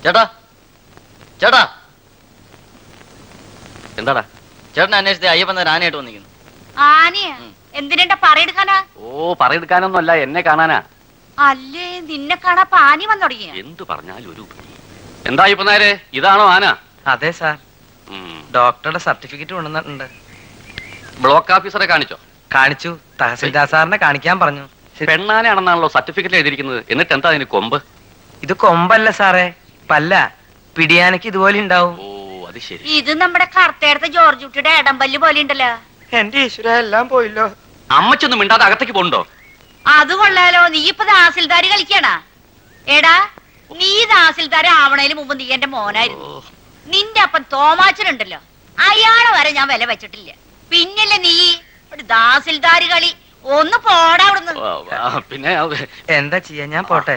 ചേട്ടാ ചേട്ടാ എന്താടാ ചേട്ടനെ അന്വേഷിച്ചത് അയ്യപ്പൻ ആനയായിട്ട് വന്നിരിക്കുന്നു. ആനയാ? എന്തിനാ പറയെടുക്കാനാ? ഓ പറയെടുക്കാനൊന്നുമല്ല, എന്നെ കാണാനാ. അല്ലേ നിന്നെ കാണാ ആനി വന്നു തുടങ്ങിയ? എന്തു പറഞ്ഞാലും ഒരു എന്താ അയ്യപ്പൻ നായരെ, ഇതാണോ ആന? അതെ സാർ, ഡോക്ടറുടെ സർട്ടിഫിക്കറ്റ് കൊണ്ടുവന്നിട്ടുണ്ട്. ബ്ലോക്ക് ഓഫീസറെ കാണിച്ചോ? കാണിച്ചു. തഹസിൽദാർ സാറിനെ കാണിക്കാൻ പറഞ്ഞു. പെണ്ണാനയാണെന്നാണല്ലോ സർട്ടിഫിക്കറ്റ് എഴുതിയിരിക്കുന്നത്. എന്നിട്ട് എന്താ അതിന് കൊമ്പ്? ഇത് കൊമ്പല്ല സാറേ, പല്ല. പിടിയാനക്ക് ഇതുപോലെ ഉണ്ടാവും. ഓ അത് ശരി. ഇത് നമ്മുടെ കറുത്തേടത്തെ ജോർജ് കുട്ടിയുടെ ഇടംപല്ല് പോലെ ഉണ്ടല്ലോ. എന്റെ ഈശ്വര, എല്ലാം പോയില്ലോ. അമ്മച്ചൊന്നും മിണ്ടാതെ അകത്തേക്ക് പോണ്ടോ? അത് കൊള്ളാലോ. നീ ഇപ്പൊ തഹസിൽദാര് കളിക്കാണാ? എടാ, നീ തഹസിൽദാർ ആവണേന് മുമ്പ് നീ എന്റെ മോനായിരുന്നു. നിന്റെ അപ്പൻ തോമാച്ചനുണ്ടല്ലോ, അയാളെ വരെ ഞാൻ വില വെച്ചിട്ടില്ല. പിന്നല്ലേ നീ ഒരു തഹസിൽദാര് കളി? ഒന്ന് പോടാ അവിടുന്ന്. പിന്നെ എന്താ ചെയ്യാ, ഞാൻ പോട്ടെ.